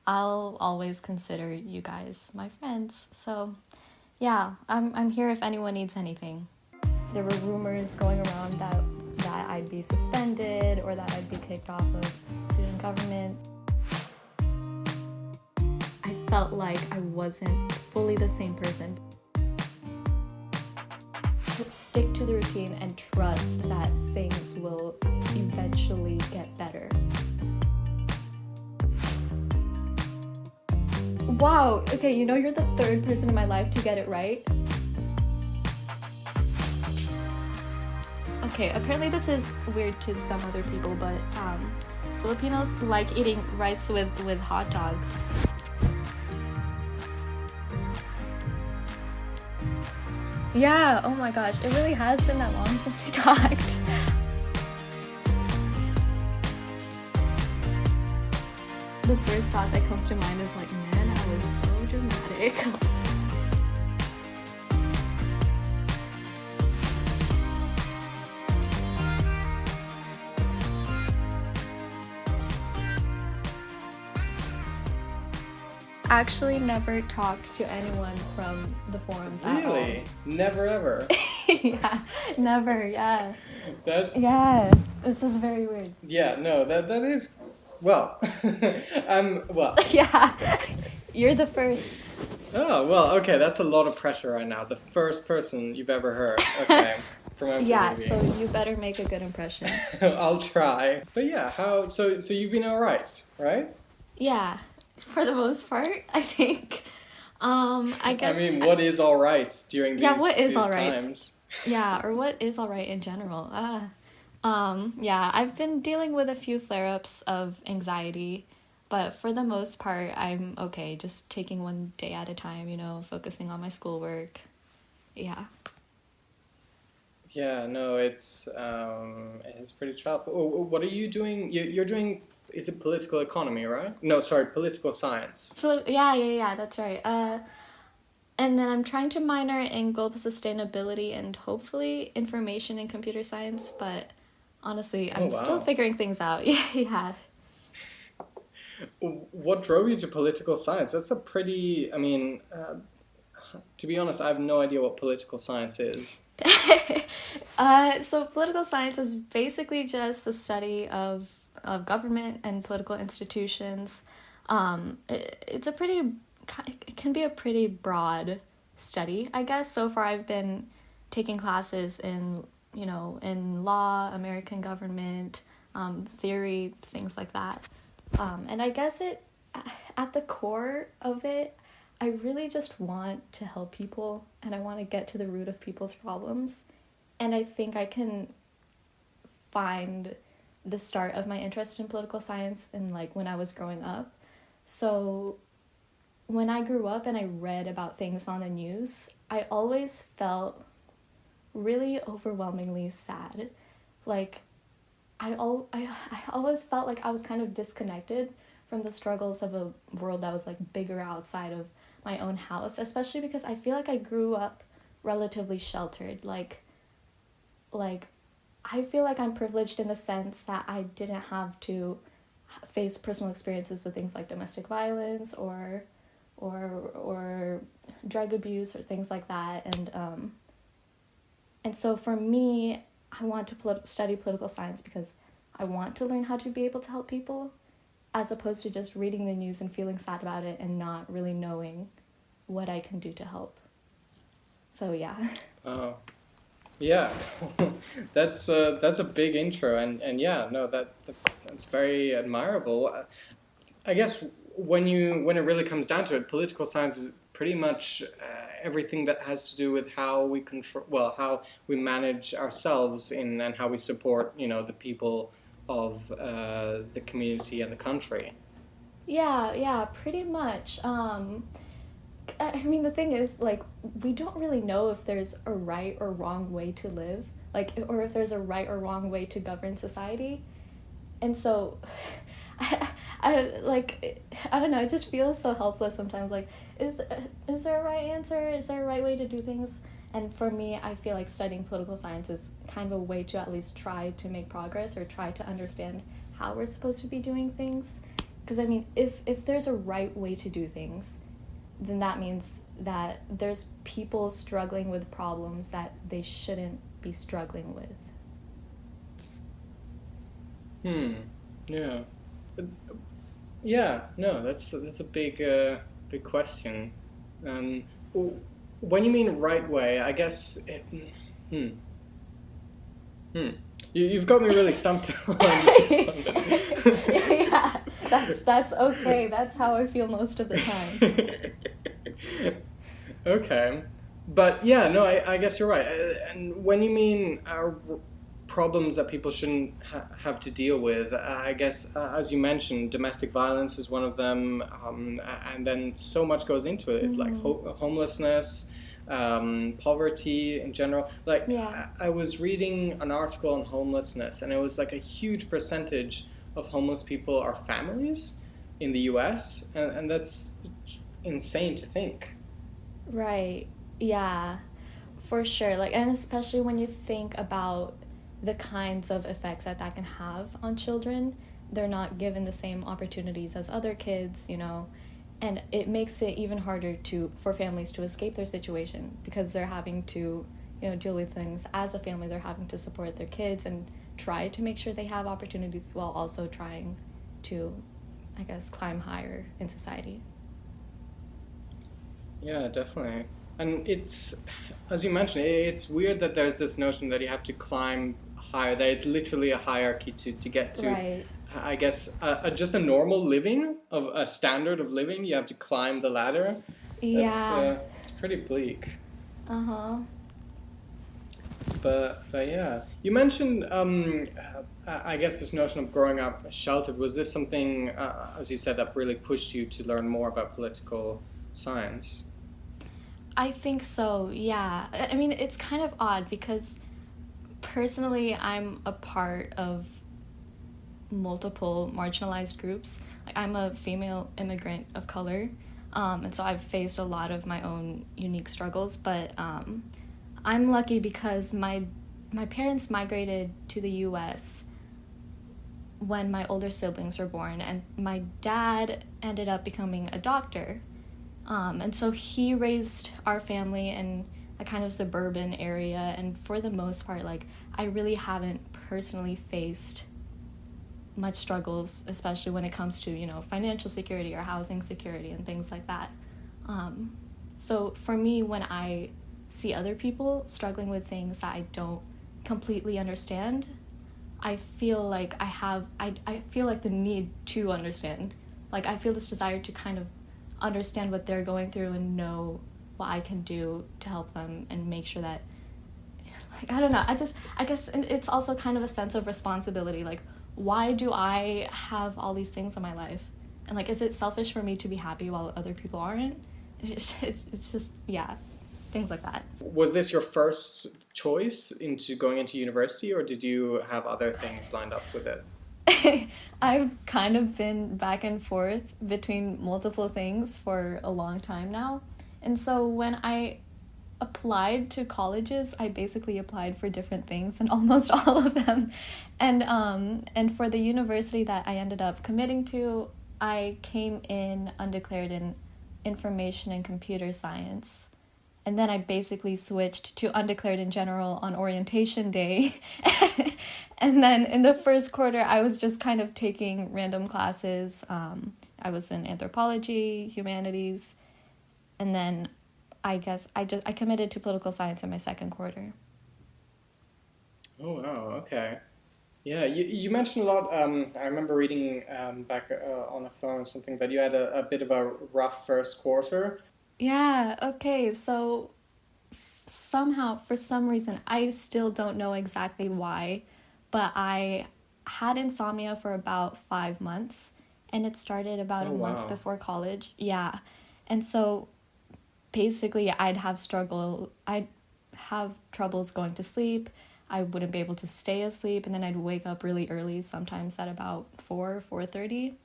I'll always consider you guys my friends. So yeah, I'm here if anyone needs anything. There were rumors going around that I'd be suspended or that I'd be kicked off of student government. I felt like I wasn't fully the same person. Stick to the routine and trust that things will eventually get better. Wow, okay, you know you're the third person in my life to get it right. Okay, apparently this is weird to some other people, but Filipinos like eating rice with hot dogs. Yeah, oh my gosh, it really has been that long since we talked. The first thought that comes to mind is like, man, I was so dramatic. Actually never talked to anyone from the forums at all. Really? Never ever? Yeah, never, yeah. That's... Yeah, this is very weird. Yeah, no, that is... Well, well... Yeah, you're the first. Oh, well, okay, that's a lot of pressure right now. The first person you've ever heard, okay, from MTV. Yeah, so you better make a good impression. I'll try. But yeah, so you've been alright, right? Yeah. For the most part, I think. I guess. I mean, what is all right during these, what is all right? times? Yeah, or what is all right in general? Yeah, I've been dealing with a few flare-ups of anxiety, but for the most part, I'm okay. Just taking one day at a time, focusing on my schoolwork. Yeah. Yeah, no, it's pretty tough. What are you doing? You're doing. Is it political economy, right? No, sorry, political science. Yeah, that's right. And then I'm trying to minor in global sustainability and hopefully information and computer science, but honestly, I'm still figuring things out. Yeah. What drove you to political science? That's a pretty, to be honest, I have no idea what political science is. So political science is basically just the study of government and political institutions. It can be a pretty broad study, I guess. So far I've been taking classes in law, American government, theory, things like that. And I guess at the core of it, I really just want to help people and I want to get to the root of people's problems. And I think I can find the start of my interest in political science in when I was growing up. So when I grew up and I read about things on the news, I always felt really overwhelmingly sad. I always felt like I was kind of disconnected from the struggles of a world that was bigger outside of my own house, especially because I feel like I grew up relatively sheltered. I feel like I'm privileged in the sense that I didn't have to face personal experiences with things like domestic violence or drug abuse or things like that, and so for me, I want to study political science because I want to learn how to be able to help people, as opposed to just reading the news and feeling sad about it and not really knowing what I can do to help. So yeah. Oh. Yeah, that's a big intro, and yeah, no, that's very admirable. I guess when it really comes down to it, political science is pretty much everything that has to do with how we how we manage ourselves and how we support the people of the community and the country. Yeah, pretty much. The thing is, we don't really know if there's a right or wrong way to live, or if there's a right or wrong way to govern society. And so, I don't know, it just feels so helpless sometimes. Is there a right answer? Is there a right way to do things? And for me, I feel like studying political science is kind of a way to at least try to make progress or try to understand how we're supposed to be doing things. Because I mean, if there's a right way to do things, then that means that there's people struggling with problems that they shouldn't be struggling with. Yeah. Yeah, no, that's a big question. Um, w- when you mean right way, I guess hmm, hmm. You've got me really stumped on this Yeah, that's okay. That's how I feel most of the time. one. Okay. But yeah, no, I guess you're right. And when you mean problems that people shouldn't have to deal with, I guess, as you mentioned, domestic violence is one of them. And then so much goes into it, like homelessness, poverty in general. Like, Yeah. I was reading an article on homelessness, and it was like a huge percentage of homeless people are families in the US, and that's insane to think. Right. Yeah. For sure. Like, and especially when you think about the kinds of effects that that can have on children, they're not given the same opportunities as other kids, you know, and it makes it even harder to for families to escape their situation because they're having to, you know, deal with things as a family. They're having to support their kids and try to make sure they have opportunities while also trying to, I guess, climb higher in society. Yeah, definitely. And it's, as you mentioned, it's weird that there's this notion that you have to climb higher, that it's literally a hierarchy to get to, Right. I guess, just a normal living, of a standard of living. You have to climb the ladder. That's Yeah. it's pretty bleak. Uh-huh. But yeah, you mentioned I guess this notion of growing up sheltered. Was this something, as you said, that really pushed you to learn more about political science? I think so, yeah. I mean, it's kind of odd because personally, I'm a part of multiple marginalized groups. Like, I'm a female immigrant of color, and so I've faced a lot of my own unique struggles. But I'm lucky because my parents migrated to the U.S. when my older siblings were born, and my dad ended up becoming a doctor. And so he raised our family in a kind of suburban area, and for the most part, like, I really haven't personally faced much struggles, especially when it comes to, you know, financial security or housing security and things like that. So for me, when I see other people struggling with things that I don't completely understand, I feel like I feel like the need to understand. Like, I feel this desire to kind of understand what they're going through and know what I can do to help them and make sure that, like, I don't know, I guess it's also kind of a sense of responsibility. Like, why do I have all these things in my life? And, like, is it selfish for me to be happy while other people aren't? It's just, yeah, things like that. Was this your first choice into going into university, or did you have other things lined up with it? I've kind of been back and forth between multiple things for a long time now. And so when I applied to colleges, I basically applied for different things and almost all of them. And for the university that I ended up committing to, I came in undeclared in information and computer science. And then I basically switched to undeclared in general on orientation day. And then in the first quarter, I was just kind of taking random classes. I was in anthropology, humanities, and then I guess I committed to political science in my second quarter. Oh wow, okay. Yeah, you mentioned a lot. I remember reading back on a phone or something that you had a bit of a rough first quarter. Yeah, okay, so somehow, for some reason, I still don't know exactly why, but I had insomnia for about 5 months, and it started about a Oh month wow. before college. Yeah. And so basically I'd have troubles going to sleep. I wouldn't be able to stay asleep, and then I'd wake up really early, sometimes at about 4:30.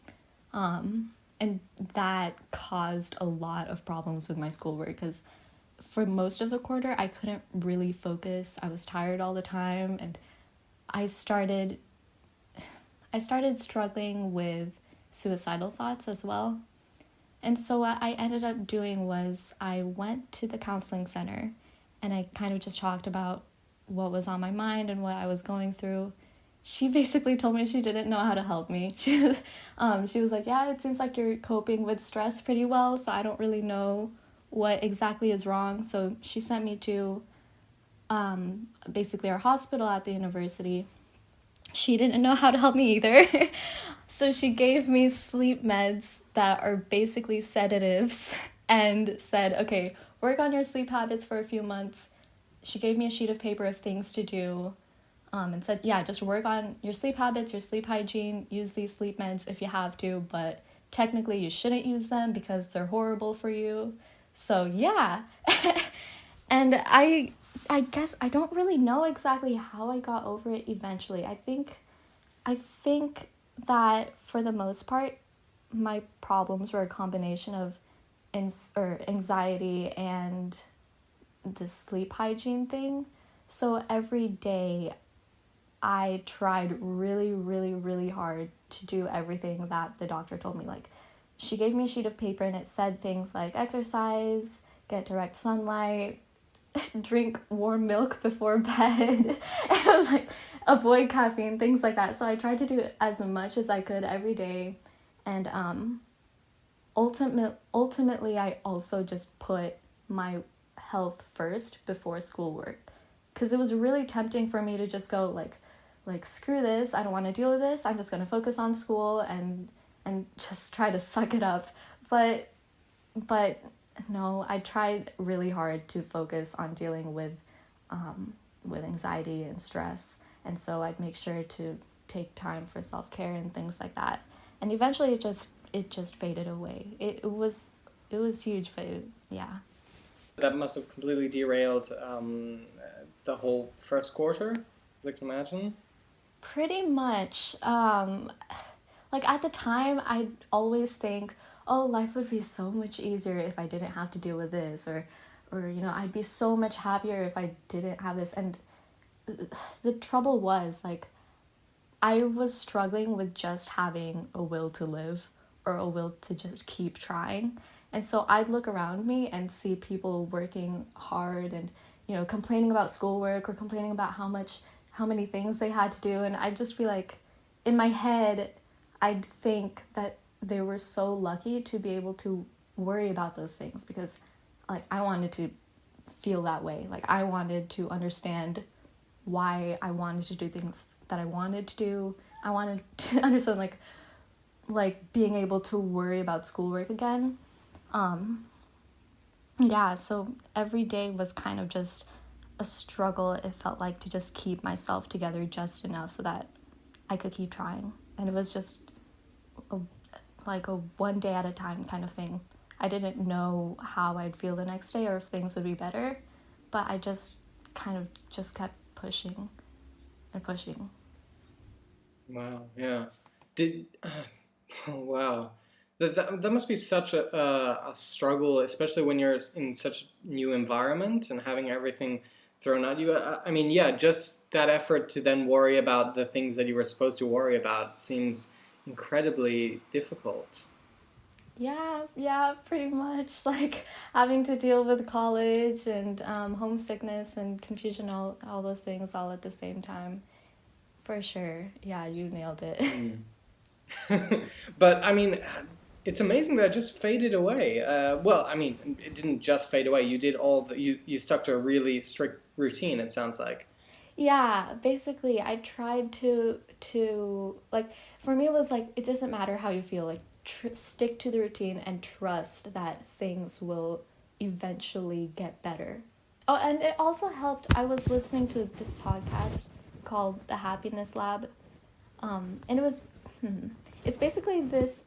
And that caused a lot of problems with my schoolwork because for most of the quarter I couldn't really focus. I was tired all the time, and I started I started struggling with suicidal thoughts as well. And so what I ended up doing was I went to the counseling center and I kind of just talked about what was on my mind and what I was going through. She basically told me she didn't know how to help me. She was like, yeah, it seems like you're coping with stress pretty well, so I don't really know what exactly is wrong. So she sent me to basically our hospital at the university. She didn't know how to help me either. So she gave me sleep meds that are basically sedatives and said, okay, work on your sleep habits for a few months. She gave me a sheet of paper of things to do, and said, yeah, just work on your sleep habits, your sleep hygiene, use these sleep meds if you have to, but technically you shouldn't use them because they're horrible for you. So yeah. And I guess I don't really know exactly how I got over it eventually. I think that for the most part, my problems were a combination of anxiety and the sleep hygiene thing. So every day I tried really, really, really hard to do everything that the doctor told me. Like, she gave me a sheet of paper and it said things like exercise, get direct sunlight, drink warm milk before bed. And I was like, avoid caffeine, things like that. So I tried to do as much as I could every day. And ultimately, I also just put my health first before schoolwork. Because it was really tempting for me to just go like screw this, I don't want to deal with this, I'm just going to focus on school and just try to suck it up. But no, I tried really hard to focus on dealing with anxiety and stress, and so I'd make sure to take time for self-care and things like that. And eventually it just faded away. It was huge, but yeah. That must have completely derailed the whole first quarter, as I can imagine. Pretty much. Like at the time, I'd always think, oh, life would be so much easier if I didn't have to deal with this, or I'd be so much happier if I didn't have this. And the trouble was, like, I was struggling with just having a will to live or a will to just keep trying. And so I'd look around me and see people working hard and, complaining about schoolwork or complaining about how many things they had to do. And I'd just be like, in my head, I'd think that they were so lucky to be able to worry about those things because, like, I wanted to feel that way. Like, I wanted to understand why I wanted to do things that I wanted to do. I wanted to understand, like being able to worry about schoolwork again. Yeah, so every day was kind of just a struggle, it felt like, to just keep myself together just enough so that I could keep trying. And it was just like a one day at a time kind of thing. I didn't know how I'd feel the next day or if things would be better, but I just kind of just kept pushing and pushing. Wow, yeah. Did oh, wow. That must be such a struggle, especially when you're in such a new environment and having everything thrown at you. I mean, yeah, just that effort to then worry about the things that you were supposed to worry about seems incredibly difficult. Yeah, pretty much. Like having to deal with college and homesickness and confusion, all those things all at the same time. For sure. Yeah, you nailed it. Mm. But I mean, it's amazing that it just faded away. Well, I mean, it didn't just fade away. You did you stuck to a really strict routine, it sounds like. Yeah, basically I tried to like, for me it was like it doesn't matter how you feel, like stick to the routine and trust that things will eventually get better. Oh, and it also helped, I was listening to this podcast called The Happiness Lab. And it was it's basically this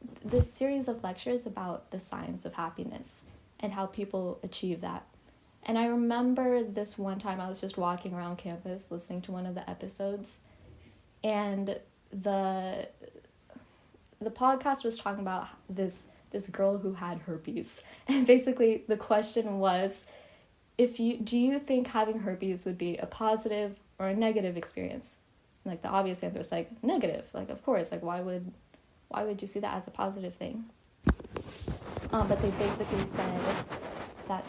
series of lectures about the science of happiness and how people achieve that. And I remember this one time I was just walking around campus listening to one of the episodes, and the podcast was talking about this girl who had herpes. And basically the question was, if you do you think having herpes would be a positive or a negative experience? Like the obvious answer is like negative. Like, of course, like why why would you see that as a positive thing? But they basically said that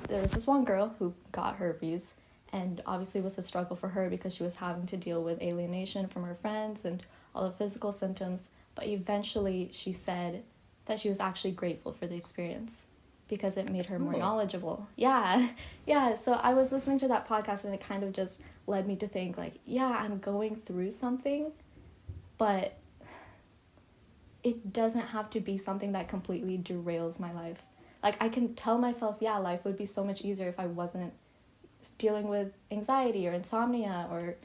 there was this one girl who got herpes, and obviously it was a struggle for her because she was having to deal with alienation from her friends and all the physical symptoms. But eventually she said that she was actually grateful for the experience because it made her more Oh. knowledgeable. Yeah. Yeah. So I was listening to that podcast, and it kind of just led me to think, like, yeah, I'm going through something, but it doesn't have to be something that completely derails my life. Like, I can tell myself, yeah, life would be so much easier if I wasn't dealing with anxiety or insomnia or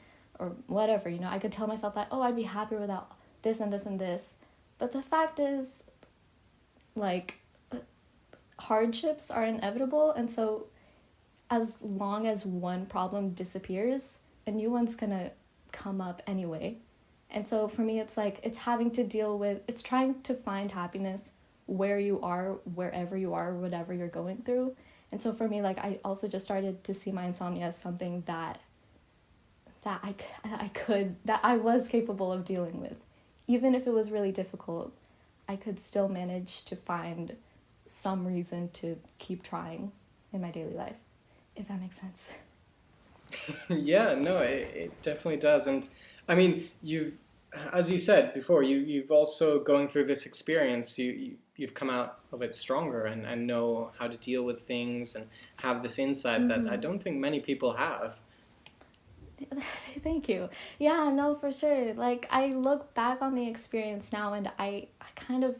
whatever, you know. I could tell myself that, oh, I'd be happier without this and this and this. But the fact is, like, hardships are inevitable, and so as long as one problem disappears, a new one's gonna come up anyway. And so for me, it's like, it's having to deal with, it's trying to find happiness where you are, wherever you are, whatever you're going through. And so for me, like, I also just started to see my insomnia as something that I was capable of dealing with. Even if it was really difficult, I could still manage to find some reason to keep trying in my daily life, if that makes sense. Yeah, no, it definitely does. And I mean, as you said before, you've also going through this experience, you've come out of it stronger and know how to deal with things and have this insight that I don't think many people have. Thank you. Yeah, no, for sure. Like, I look back on the experience now, and I kind of,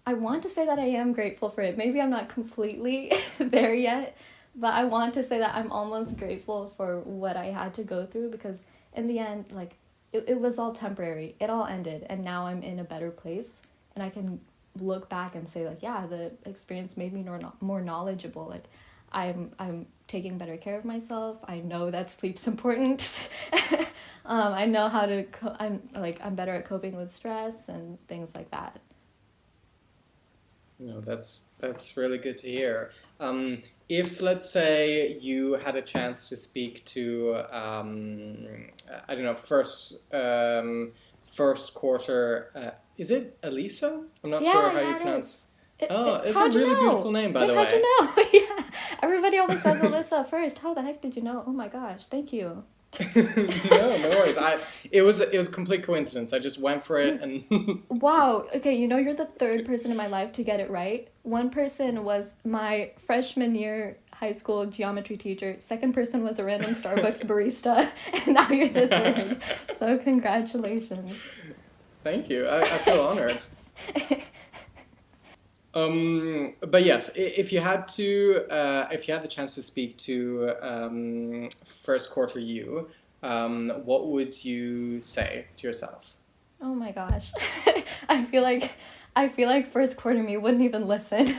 I want to say that I am grateful for it. Maybe I'm not completely there yet, but I want to say that I'm almost grateful for what I had to go through, because in the end, like, it was all temporary. It all ended, and now I'm in a better place, and I can look back and say, like, yeah, the experience made me more knowledgeable. Like, I'm taking better care of myself. I know that sleep's important. I know how to I'm better at coping with stress and things like that. No, that's really good to hear. If let's say you had a chance to speak to I don't know, first quarter, is it Alyssa? I'm not sure Yeah, how you yeah, it is. pronounce. Oh, it's a How'd you really beautiful know? name, by Yeah, the how'd way. you know? Yeah, everybody always says Alyssa first. How the heck did you know? Oh my gosh, thank you. No, no worries. It was complete coincidence. I just went for it and Wow. Okay, you know, you're the third person in my life to get it right. One person was my freshman year high school geometry teacher. Second person was a random Starbucks barista. And now you're the third. So congratulations. thank you. I feel honored. But yes, if you had the chance to speak to first quarter you, what would you say to yourself? Oh my gosh. I feel like first quarter me wouldn't even listen.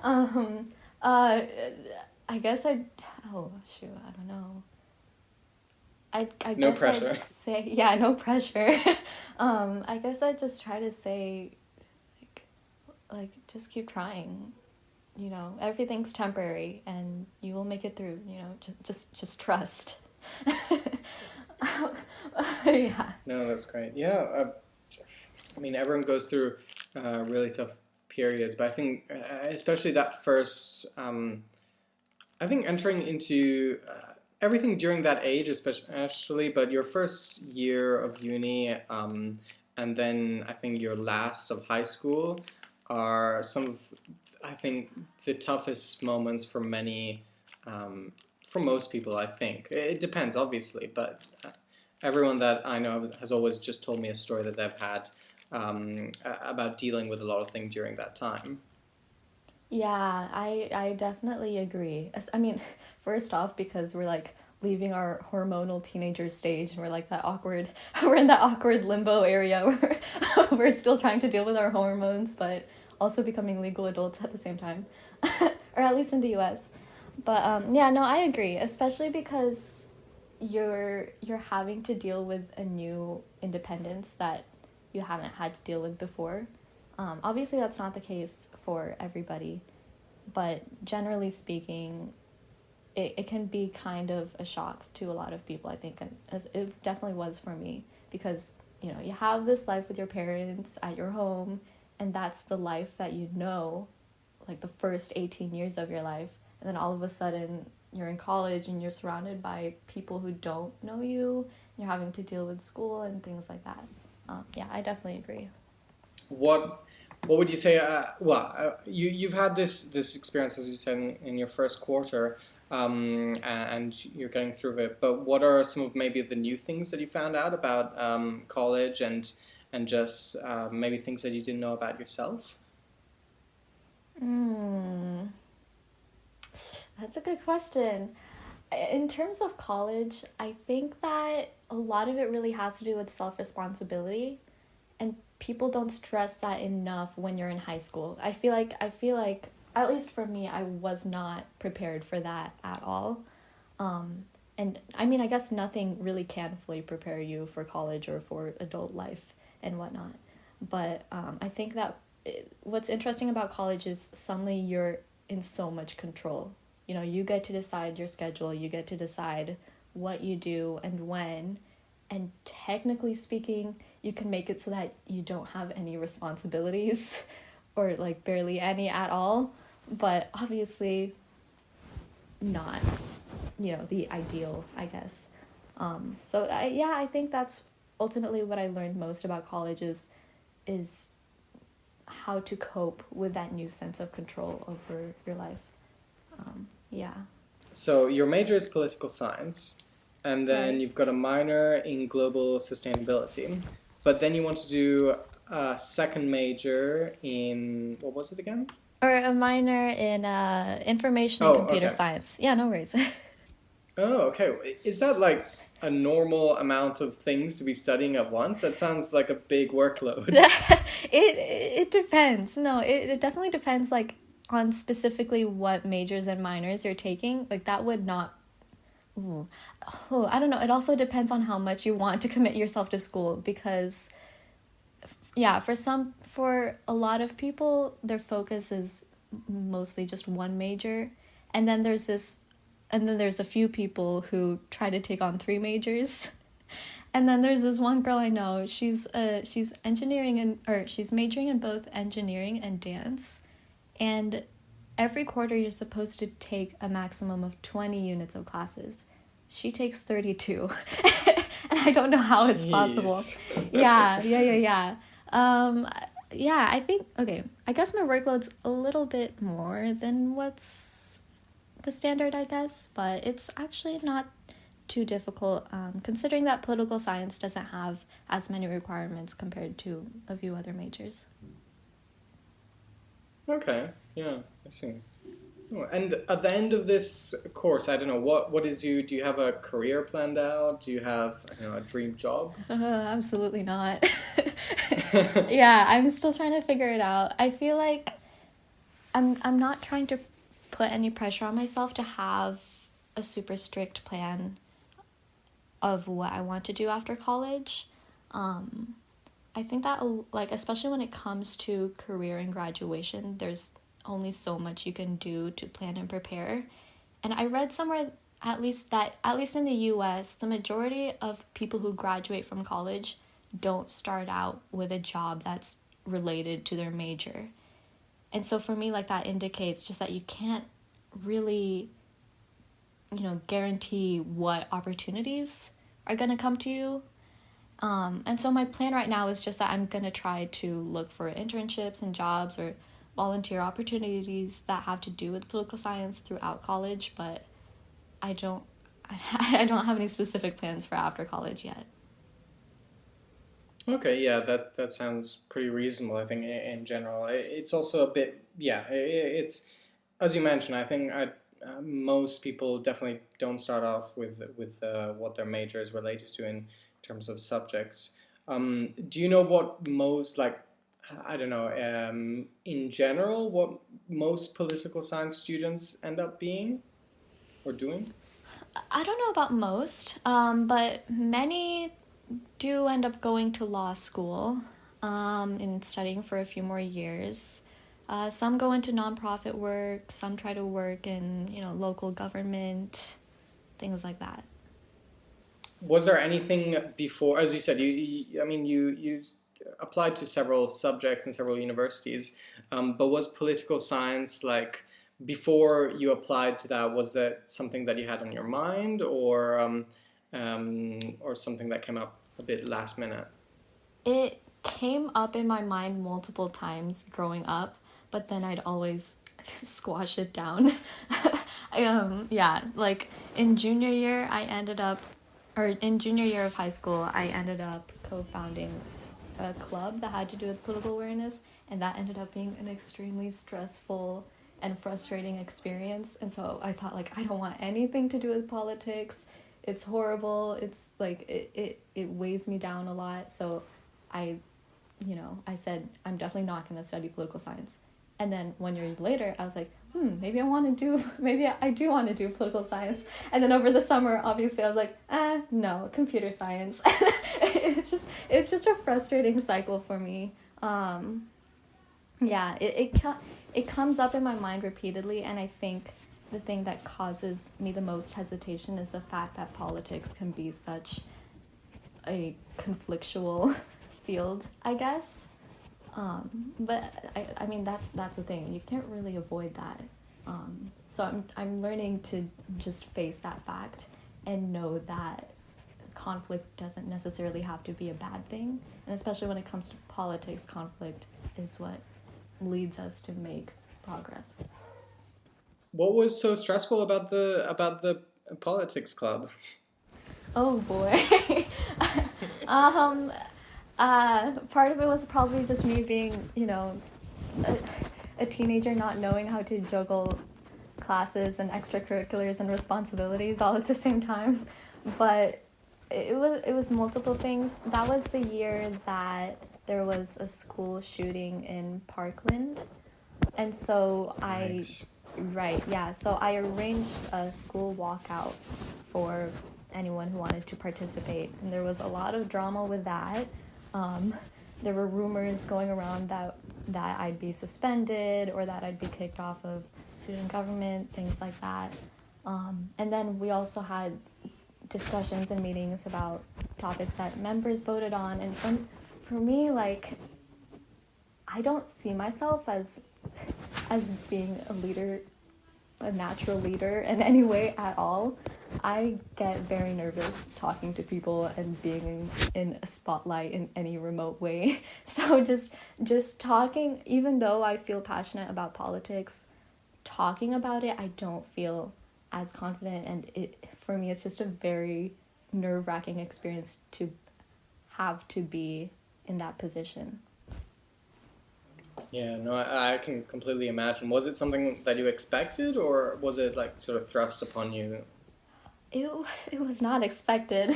um uh I guess I'd, oh shoot, I don't know. I No guess I'd pressure. say, yeah, no pressure. I guess I'd just try to say, like just keep trying. You know, everything's temporary and you will make it through, you know, just trust. Yeah. No, that's great. Yeah, I mean, everyone goes through really tough periods, but I think especially that first, I think entering into everything during that age, especially, but your first year of uni, and then I think your last of high school are some of, I think, the toughest moments for many, for most people, I think. It depends, obviously, but everyone that I know has always just told me a story that they've had about dealing with a lot of things during that time. Yeah, I definitely agree. I mean, first off, because we're like leaving our hormonal teenager stage, and we're like that awkward, we're in that awkward limbo area where we're still trying to deal with our hormones, but also becoming legal adults at the same time, or at least in the U.S. But yeah, no, I agree, especially because you're having to deal with a new independence that you haven't had to deal with before. Obviously, that's not the case for everybody, but generally speaking, it can be kind of a shock to a lot of people, I think, and as it definitely was for me, because you have this life with your parents at your home, and that's the life that you know, like the first 18 years of your life. And then all of a sudden, you're in college and you're surrounded by people who don't know you. You're having to deal with school and things like that. Yeah, I definitely agree. What what would you say? You've had this experience, as you said, in your first quarter, and you're getting through it. But what are some of maybe the new things that you found out about college and just maybe things that you didn't know about yourself? Hmm, that's a good question. In terms of college, I think that a lot of it really has to do with self responsibility, and people don't stress that enough when you're in high school. I feel like at least for me, I was not prepared for that at all. Um, and I mean, I guess nothing really can fully prepare you for college or for adult life and whatnot. But I think that what's interesting about college is suddenly you're in so much control. You get to decide your schedule, you get to decide what you do and when. And technically speaking, you can make it so that you don't have any responsibilities or like barely any at all. But obviously, not the ideal, I guess. Yeah, I think that's ultimately what I learned most about college is how to cope with that new sense of control over your life. Yeah. So your major is political science, and then Right. you've got a minor in global sustainability, but then you want to do a second major in what was it again? Or a minor in information and Oh, computer okay. science. Yeah, no worries. Oh, okay. Is that like a normal amount of things to be studying at once? That sounds like a big workload. It depends. No, it definitely depends like on specifically what majors and minors you're taking. Like that would not. Ooh. Oh, I don't know. It also depends on how much you want to commit yourself to school because yeah, for a lot of people their focus is mostly just one major, and then there's a few people who try to take on three majors. And then there's this one girl I know. She's engineering and or she's majoring in both engineering and dance. And every quarter you're supposed to take a maximum of 20 units of classes. She takes 32. And I don't know how it's possible. Jeez. Yeah. Um yeah, I think okay. I guess my workload's a little bit more than what's the standard, I guess, but it's actually not too difficult, considering that political science doesn't have as many requirements compared to a few other majors. Okay, yeah, I see. Oh, and at the end of this course, I don't know, what is do you have a career planned out? Do you have, I don't know, a dream job? Absolutely not. Yeah, I'm still trying to figure it out. I feel like I'm not trying to put any pressure on myself to have a super strict plan of what I want to do after college. Um, I think that like especially when it comes to career and graduation, there's only so much you can do to plan and prepare. And I read somewhere at least in the US, the majority of people who graduate from college don't start out with a job that's related to their major. And so for me like that indicates just that you can't really, guarantee what opportunities are going to come to you. And so my plan right now is just that I'm going to try to look for internships and jobs or volunteer opportunities that have to do with political science throughout college, but I don't I don't have any specific plans for after college yet. Okay, yeah, that sounds pretty reasonable, I think, in general. It's also a bit, yeah, it's, as you mentioned, I think most people definitely don't start off with what their major is related to in terms of subjects. Do you know what most, like, I don't know, in general, what most political science students end up being or doing? I don't know about most, but many do end up going to law school and studying for a few more years. Some go into nonprofit work, some try to work in, local government, things like that. Was there anything before, as you said, I mean, you applied to several subjects in several universities, but was political science like before you applied to that? Was that something that you had on your mind, or something that came up a bit last minute? It came up in my mind multiple times growing up, but then I'd always squash it down. Yeah, like in junior year, in junior year of high school, I ended up co-founding a club that had to do with political awareness, and that ended up being an extremely stressful and frustrating experience. And so I thought, like, I don't want anything to do with politics. It's horrible. It's like it weighs me down a lot. So I I said, I'm definitely not going to study political science. And then 1 year later, I was like, maybe I do want to do political science. And then over the summer, obviously, I was like, no, computer science. It's just a frustrating cycle for me. Yeah, it comes up in my mind repeatedly, and I think the thing that causes me the most hesitation is the fact that politics can be such a conflictual field, I guess. But I mean that's the thing. You can't really avoid that. So I'm learning to just face that fact and know that conflict doesn't necessarily have to be a bad thing. And especially when it comes to politics, conflict is what leads us to make progress. What was so stressful about the politics club? Oh boy. um, Part of it was probably just me being, a, a teenager not knowing how to juggle classes and extracurriculars and responsibilities all at the same time. But it was multiple things. That was the year that there was a school shooting in Parkland. And so Nice. right, yeah. So I arranged a school walkout for anyone who wanted to participate. And there was a lot of drama with that. Um, there were rumors going around that I'd be suspended or that I'd be kicked off of student government, things like that. And then we also had discussions and meetings about topics that members voted on. And for me, like, I don't see myself as being a leader, a natural leader in any way at all. I get very nervous talking to people and being in a spotlight in any remote way. So just talking, even though I feel passionate about politics, talking about it, I don't feel as confident, and for me it's just a very nerve-wracking experience to have to be in that position. Yeah, no, I can completely imagine. Was it something that you expected, or was it like sort of thrust upon you? It was not expected.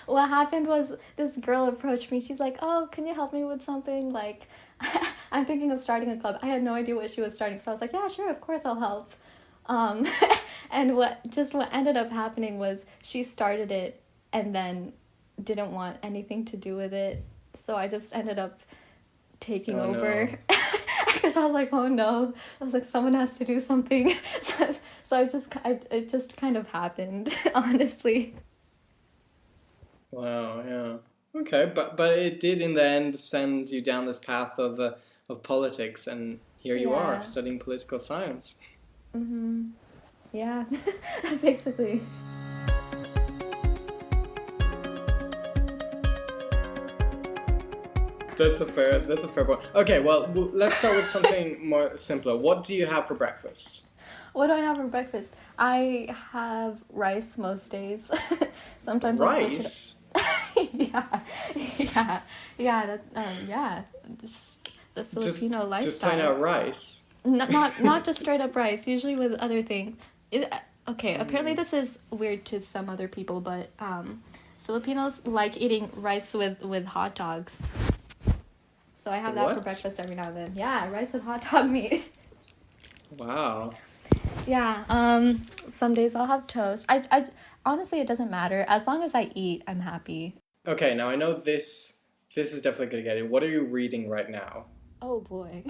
What happened was this girl approached me. She's like, "Oh, can you help me with something? Like, I'm thinking of starting a club." I had no idea what she was starting, so I was like, "Yeah, sure, of course I'll help." Um, and what ended up happening was she started it and then didn't want anything to do with it, so I just ended up taking Oh over. no. Because I was like, oh no, I was like, someone has to do something. So it just kind of happened, honestly. Wow, yeah. Okay, but it did in the end send you down this path of politics, and here you are Yeah. studying political science. Mm-hmm. Yeah. Basically. That's a fair point. Okay, well, let's start with something more simpler. What do you have for breakfast? What do I have for breakfast? I have rice most days. Sometimes I'll switch it Rice? up. Yeah. Yeah. Yeah. Yeah. Just the Just Filipino just plain out lifestyle. rice. Not just straight up rice. Usually with other things. Okay. Apparently Mm, this is weird to some other people, but Filipinos like eating rice with hot dogs. So I have that for what? breakfast every now and then. Yeah, rice with hot dog meat. Wow. Yeah. Some days I'll have toast. I honestly it doesn't matter. As long as I eat, I'm happy. Okay, now I know this is definitely gonna get it. What are you reading right now? Oh boy.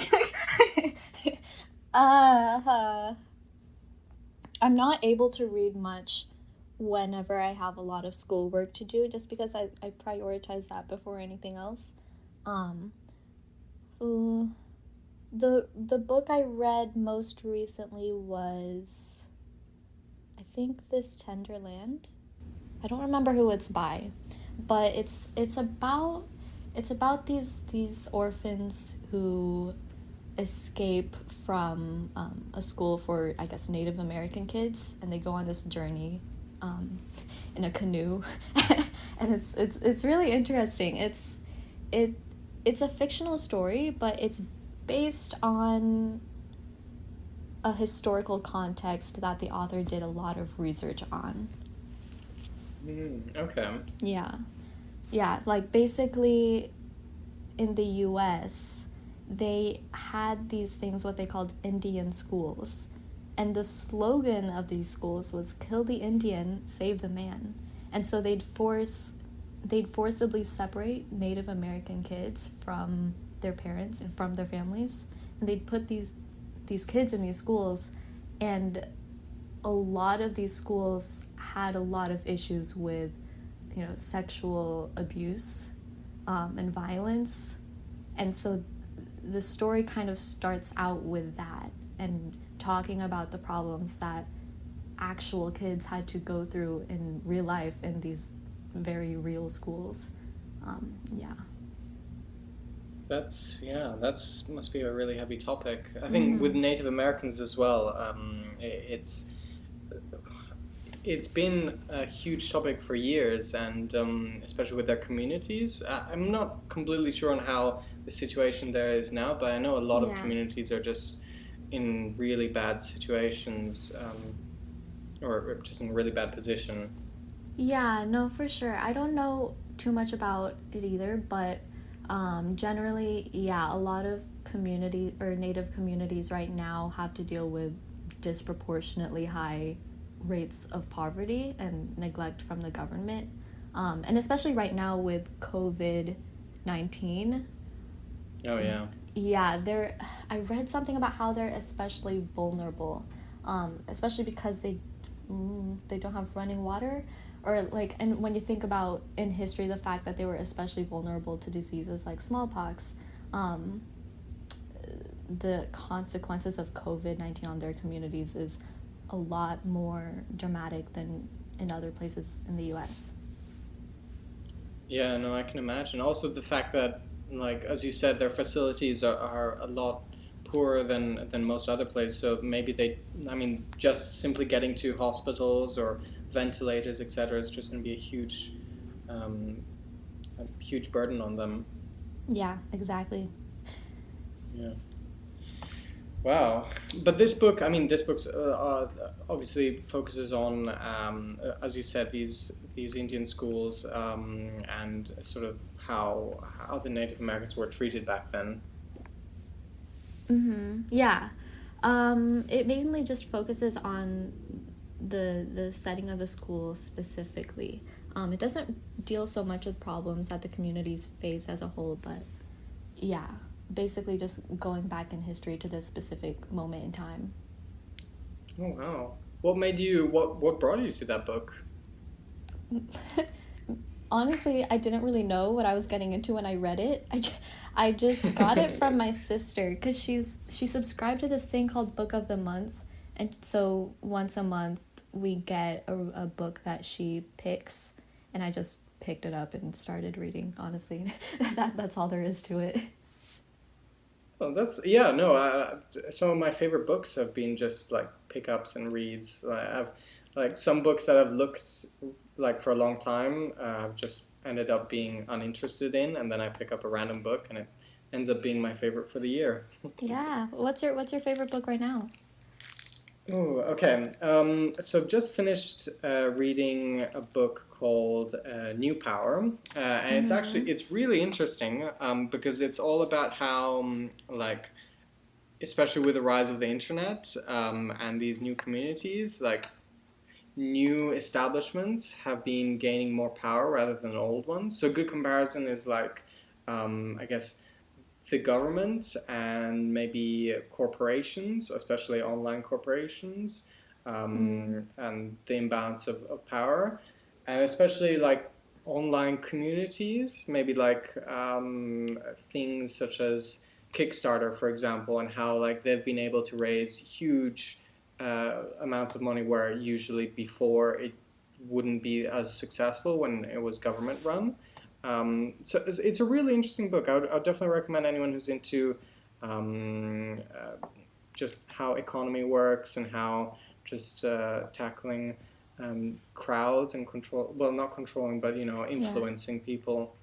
uh, I'm not able to read much whenever I have a lot of schoolwork to do, just because I prioritize that before anything else. Um, ooh, the book I read most recently was, I think, This Tender Land. I don't remember who it's by, but it's about these orphans who escape from a school for, I guess, Native American kids, and they go on this journey um, in a canoe, and it's really interesting. It it's a fictional story, but it's based on a historical context that the author did a lot of research on. Okay. Yeah. Yeah, like basically in the US, they had these things what they called Indian schools. And the slogan of these schools was kill the Indian, save the man. And so they'd forcibly separate Native American kids from their parents and from their families. And they'd put these kids in these schools, and a lot of these schools had a lot of issues with, sexual abuse, and violence. And so the story kind of starts out with that and talking about the problems that actual kids had to go through in real life in these very real schools. Yeah. That's must be a really heavy topic. I think with Mm-hmm. Native Americans as well, it's been a huge topic for years, and especially with their communities. I'm not completely sure on how the situation there is now, but I know a lot of Yeah. communities are just in really bad situations, or just in a really bad position. Yeah, no, for sure. I don't know too much about it either, but generally, yeah, a lot of community or native communities right now have to deal with disproportionately high rates of poverty and neglect from the government. And especially right now with COVID-19, Oh yeah. yeah, I read something about how they're especially vulnerable, especially because they don't have running water, or like, and when you think about in history the fact that they were especially vulnerable to diseases like smallpox, um, the consequences of COVID-19 on their communities is a lot more dramatic than in other places in the U.S. Yeah, no, I can imagine. Also, the fact that, like as you said, their facilities are a lot poorer than most other places. So maybe I mean, just simply getting to hospitals or ventilators, etc., is just going to be um, a huge burden on them. Yeah, exactly. Yeah. Wow. But this book, I mean, this book's obviously focuses on, as you said, these Indian schools, and sort of how the Native Americans were treated back then. Mm-hmm. Yeah. It mainly just focuses on the setting of the school specifically. It doesn't deal so much with problems that the communities face as a whole, but yeah, basically just going back in history to this specific moment in time. Oh wow. What brought you to that book? Honestly, I didn't really know what I was getting into when I read it. I just got it from my sister because she subscribed to this thing called Book of the Month, and so once a month we get a book that she picks, and I just picked it up and started reading. Honestly, that's all there is to it. Oh, that's yeah. No, some of my favorite books have been just like pickups and reads. I've like some books that I've looked like for a long time. I've just ended up being uninterested in, and then I pick up a random book, and it ends up being my favorite for the year. Yeah. What's your favorite book right now? Oh, okay. So I've just finished reading a book called New Power, and Mm-hmm. it's really interesting because it's all about how like especially with the rise of the internet and these new communities, like new establishments have been gaining more power rather than old ones. So a good comparison is like I guess the government and maybe corporations, especially online corporations. and the imbalance of power, and especially like online communities, maybe like things such as Kickstarter, for example, and how like they've been able to raise huge amounts of money where usually before it wouldn't be as successful when it was government run. So it's a really interesting book. I would definitely recommend anyone who's into just how economy works and how just tackling crowds and control. Well, not controlling, but Yeah. influencing people.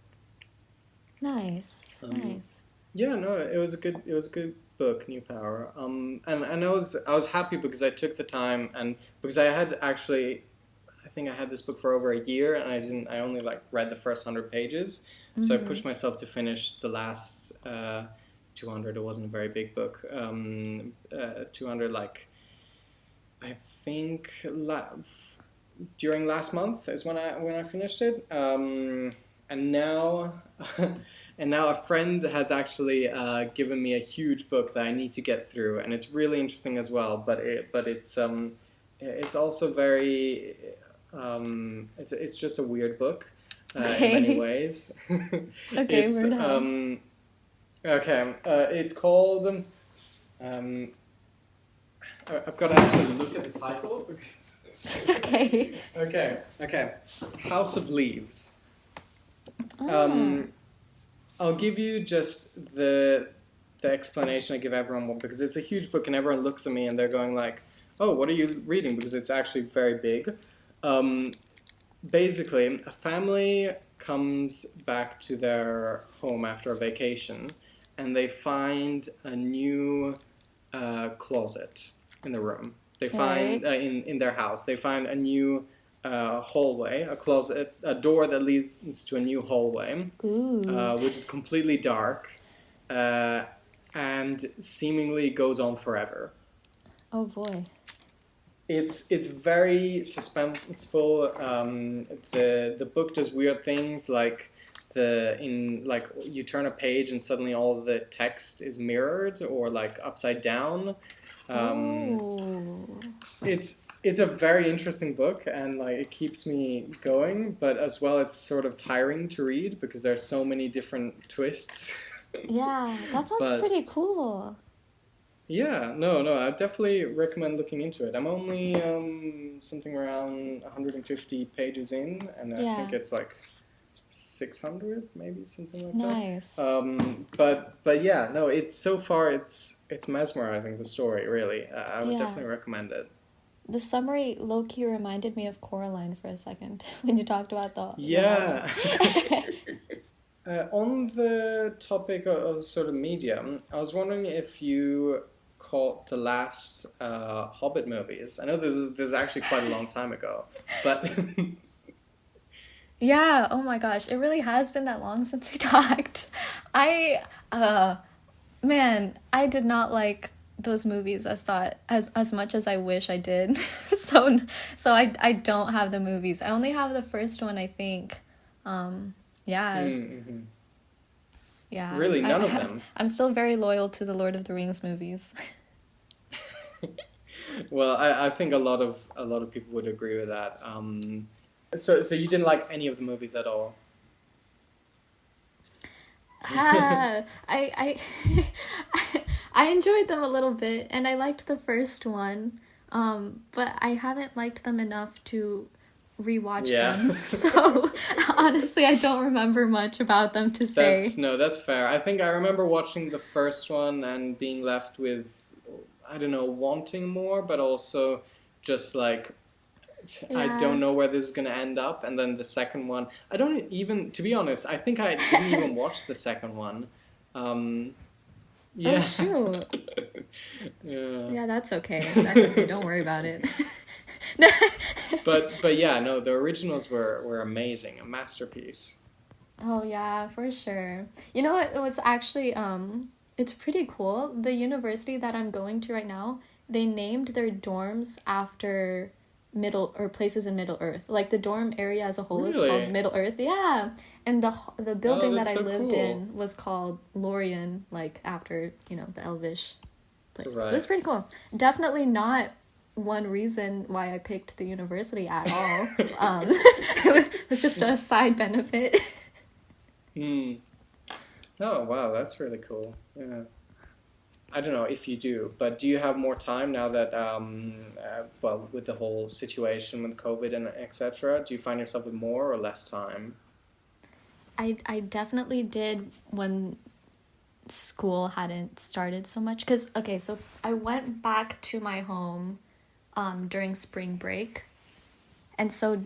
Nice. Um, Nice. yeah, no, it was a good book, New Power. And I was happy because I took the time and because I had actually I think I had this book for over a year, and I only like read the first 100 pages, so I Mm-hmm. pushed myself to finish the last 200. It wasn't a very big book. 200, like I think during last month is when I finished it. And now and now a friend has actually given me a huge book that I need to get through, and it's really interesting as well. But it's also very it's just a weird book in many Okay. ways. Okay, It's weird how. okay. It's called. I've got to actually look at the title. Okay. Okay. House of Leaves. Ah. Um, I'll give you just the explanation I give everyone because it's a huge book and everyone looks at me and they're going like, "Oh, what are you reading?" Because it's actually very big. Um, Basically, a family comes back to their home after a vacation, and they find a new closet in the room. They find Right. in their house. They find a new hallway, a closet, a door that leads to a new hallway, Ooh. which is completely dark, uh, and seemingly goes on forever. Oh boy. It's very suspenseful. The book does weird things like you turn a page and suddenly all the text is mirrored or like upside down. Um, Oh. it's a very interesting book and like it keeps me going, but as well it's sort of tiring to read because there's so many different twists. Yeah, that sounds But pretty cool. yeah, no, I definitely recommend looking into it. I'm only something around 150 pages in, and I think Yeah. it's like 600, maybe something like that. Nice. But yeah, no, it's so far it's mesmerizing the story. Really, I would Yeah. definitely recommend it. The summary low-key reminded me of Coraline for a second when you talked about the Yeah. novel. On the topic of sort of media, I was wondering if you caught the last Hobbit movies. I know this is actually quite a long time ago, but Yeah, oh my gosh, it really has been that long since we talked. I uh man, I did not like those movies as much as I wish I did. so so I don't have the movies. I only have the first one, I think. Yeah. mm-hmm. Yeah. Really none of them. I'm still very loyal to the Lord of the Rings movies. Well, I think a lot of people would agree with that. So you didn't like any of the movies at all? I I enjoyed them a little bit, and I liked the first one, but I haven't liked them enough to rewatch Yeah. them. So honestly, I don't remember much about them to say. That's fair. I think I remember watching the first one and being left with, I don't know, wanting more, but also just like I Yeah. don't know where this is gonna end up. And then the second one, I don't even, to be honest, I think I didn't even watch the second one. Um, Oh yeah, shoot. yeah. Yeah, that's okay. That's okay. Don't worry about it. But yeah, no, the originals were amazing, a masterpiece. Oh yeah, for sure. You know what? What's actually it's pretty cool. The university that I'm going to right now, they named their dorms after Middle or places in Middle Earth. Like the dorm area as a whole is called Really? Middle Earth. Yeah, and the Oh, building that that's I so lived cool. in was called Lorien, like after the Elvish place. It was Right. pretty cool. Definitely not one reason why I picked the university at all. It was just a side benefit. Hmm. Oh, wow, that's really cool. Yeah. I don't know if you do, but do you have more time now that, well, with the whole situation with COVID and etc., do you find yourself with more or less time? I definitely did when school hadn't started so much. Because, okay, so I went back to my home during spring break. And so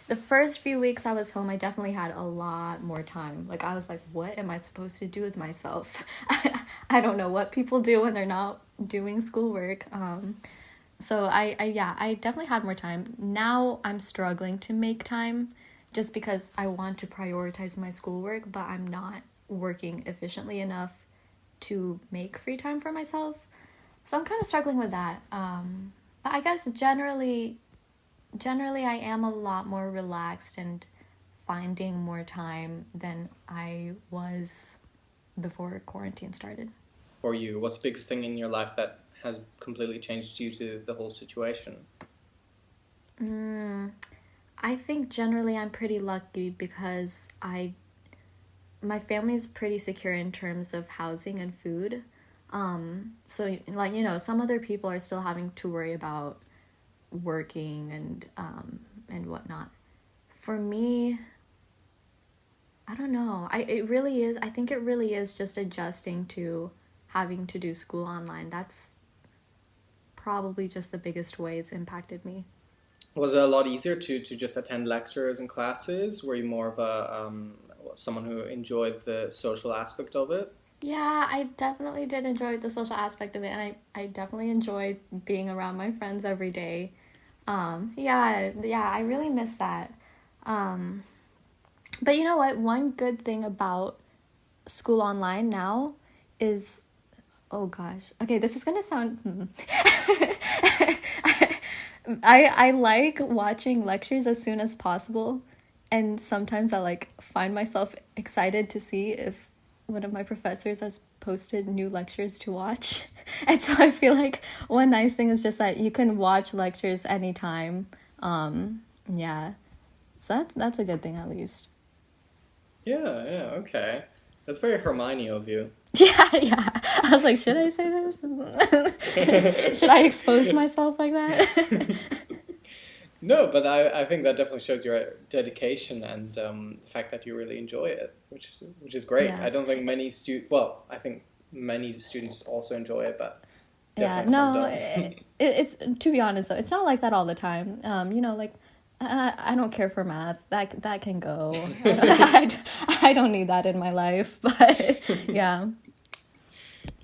the first few weeks I was home, I definitely had a lot more time. Like, I was like, what am I supposed to do with myself? I don't know what people do when they're not doing schoolwork. So yeah, I definitely had more time. Now I'm struggling to make time just because I want to prioritize my schoolwork, but I'm not working efficiently enough to make free time for myself. So I'm kind of struggling with that. But I guess generally I am a lot more relaxed and finding more time than I was before quarantine started. For you, what's the biggest thing in your life that has completely changed due to the whole situation? I think generally I'm pretty lucky because my family's pretty secure in terms of housing and food. So like, some other people are still having to worry about working and whatnot. For me, I don't know. I think it really is just adjusting to having to do school online. That's probably just the biggest way it's impacted me. Was it a lot easier to just attend lectures and classes? Were you more of a someone who enjoyed the social aspect of it? Yeah, I definitely did enjoy the social aspect of it, and I definitely enjoyed being around my friends every day. Yeah, I really miss that. Um, but you know what? One good thing about school online now is, oh gosh, okay, this is gonna sound. I like watching lectures as soon as possible, and sometimes I like find myself excited to see if one of my professors has posted new lectures to watch. And so I feel like one nice thing is just that you can watch lectures anytime. Yeah. So that's a good thing at least. Yeah, yeah, okay. That's very Hermione of you. Yeah. I was like, should I say this? Should I expose myself like that? No, but I think that definitely shows your dedication and the fact that you really enjoy it, which is great. Yeah. I don't think well, I think many students also enjoy it, but Yeah, definitely some no, don't. it's to be honest though, it's not like that all the time. Like I don't care for math. That can go. I don't need that in my life. But yeah,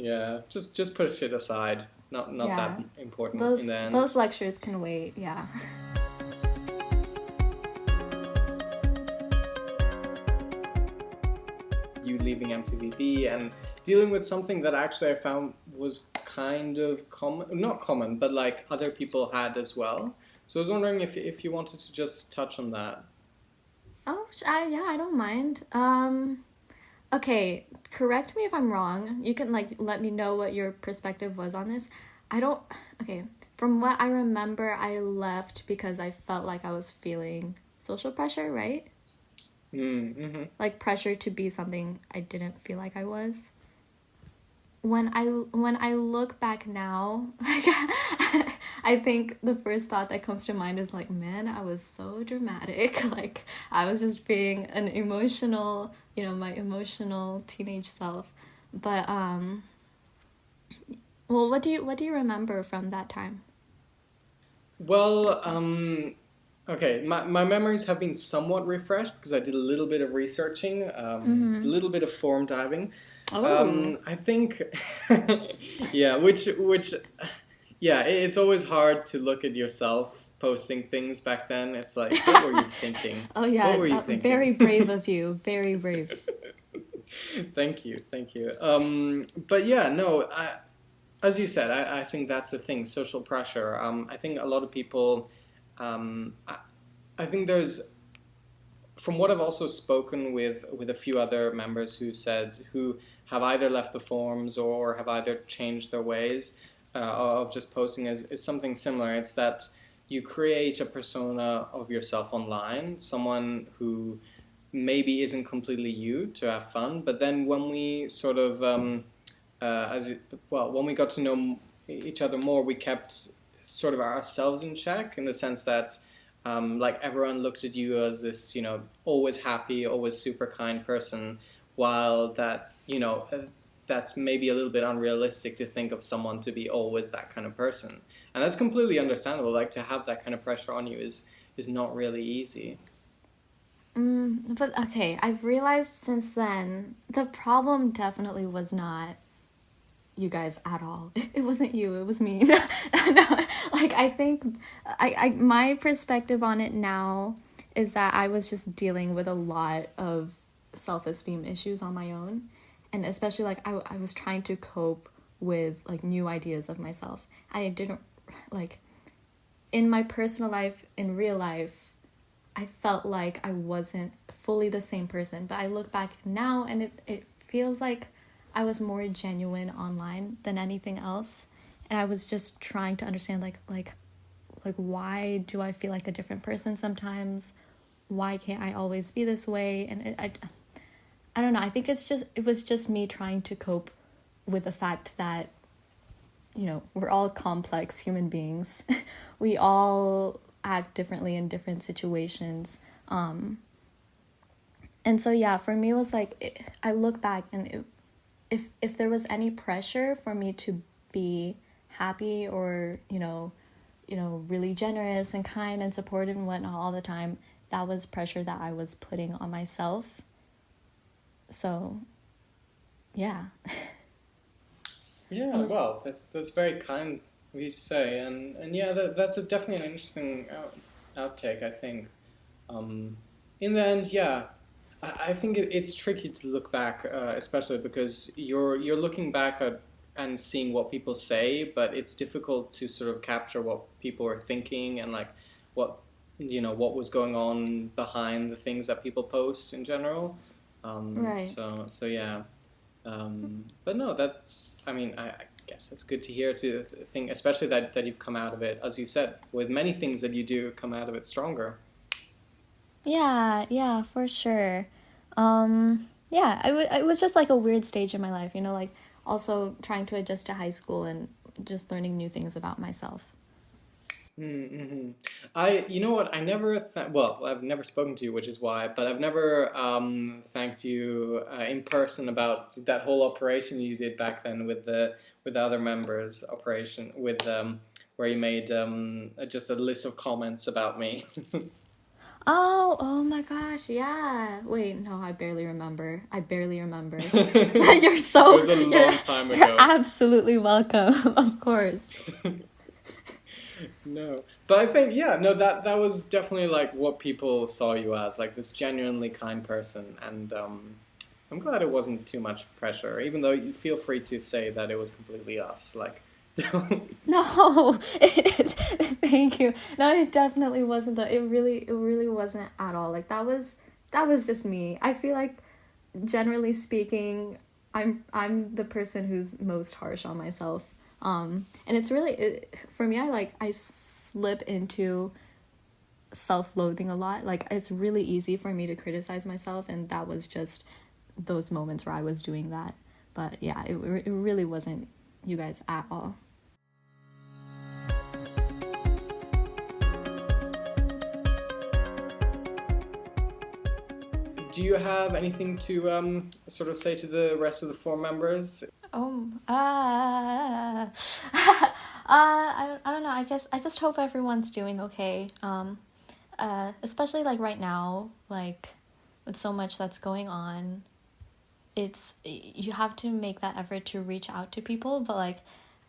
Yeah, just push it aside. Not yeah, that important in the those end. lectures can wait. Yeah. You leaving MTVB and dealing with something that actually I found was kind of common, not common, but like other people had as well. So I was wondering if you wanted to just touch on that. Oh, yeah, I don't mind. Okay, correct me if I'm wrong. You can like let me know what your perspective was on this. I don't. Okay, from what I remember, I left because I felt like I was feeling social pressure, right? Mm-hmm. Like pressure to be something I didn't feel like I was. When I look back now, like I think the first thought that comes to mind is like, man, I was so dramatic. Like I was just being an emotional, my emotional teenage self. But well, what do you remember from that time? Well, okay, my memories have been somewhat refreshed because I did a little bit of researching, a little bit of form diving. Oh. I think, yeah, yeah, it's always hard to look at yourself posting things back then. It's like, what were you thinking? Oh What yeah, were you very thinking? brave of you. Very brave. Thank you, thank you. But yeah, no, as you said, I think that's the thing, social pressure. I think a lot of people, I think there's, from what I've also spoken with a few other members who have either left the forums or have either changed their ways. of just posting is something similar. It's that you create a persona of yourself online, someone who maybe isn't completely you to have fun, but then when we sort of when we got to know each other more, we kept sort of ourselves in check in the sense that like everyone looked at you as this, always happy, always super kind person, while that, that's maybe a little bit unrealistic to think of someone to be always that kind of person. And that's completely understandable. Like to have that kind of pressure on you is not really easy. But okay, I've realized since then the problem definitely was not you guys at all. It wasn't you, it was me. No, like I think my perspective on it now is that I was just dealing with a lot of self-esteem issues on my own, and especially like I was trying to cope with like new ideas of myself. I didn't like in my personal life, in real life, I felt like I wasn't fully the same person. But I look back now and it feels like I was more genuine online than anything else. And I was just trying to understand like why do I feel like a different person sometimes? Why can't I always be this way? And I don't know. I think it was just me trying to cope with the fact that we're all complex human beings. We all act differently in different situations. And so, yeah, for me, it was like, I look back and if there was any pressure for me to be happy or, really generous and kind and supportive and whatnot all the time, that was pressure that I was putting on myself. So, yeah. Yeah, well, that's very kind of you to say, and yeah, that's definitely an interesting outtake. I think, um, in the end, yeah, I think it's tricky to look back, especially because you're looking back at and seeing what people say, but it's difficult to sort of capture what people are thinking and like what what was going on behind the things that people post in general. Right. So yeah. But no, I mean, I guess it's good to hear to think, especially that you've come out of it, as you said, with many things that you do come out of it stronger. Yeah, for sure. Yeah, it was just like a weird stage in my life, like also trying to adjust to high school and just learning new things about myself. Mm-hmm. You know what? Well, I've never spoken to you, which is why, but I've never thanked you in person about that whole operation you did back then with the other members operation where you made just a list of comments about me. Oh my gosh, yeah. Wait, no, I barely remember. I barely remember. It was a long time you're ago. absolutely welcome, of course. No, but I think yeah, no, that was definitely like what people saw you as, like this genuinely kind person, and I'm glad it wasn't too much pressure. Even though you feel free to say that it was completely us, like. No, thank you. No, it definitely wasn't that. It really wasn't at all. Like that was just me. I feel like generally speaking, I'm the person who's most harsh on myself. And it's really for me. I slip into self-loathing a lot. Like it's really easy for me to criticize myself, and that was just those moments where I was doing that. But yeah, it really wasn't you guys at all. Do you have anything to sort of say to the rest of the four members? I don't know. I guess I just hope everyone's doing okay. Especially like right now, like with so much that's going on, you have to make that effort to reach out to people. But like,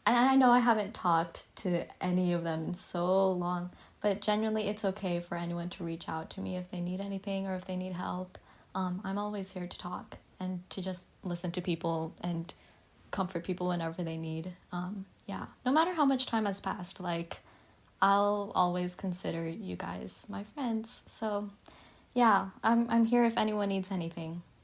and I know I haven't talked to any of them in so long, but genuinely, it's okay for anyone to reach out to me if they need anything or if they need help. I'm always here to talk and to just listen to people and comfort people whenever they need. Yeah, no matter how much time has passed, like I'll always consider you guys my friends. So yeah, I'm here if anyone needs anything.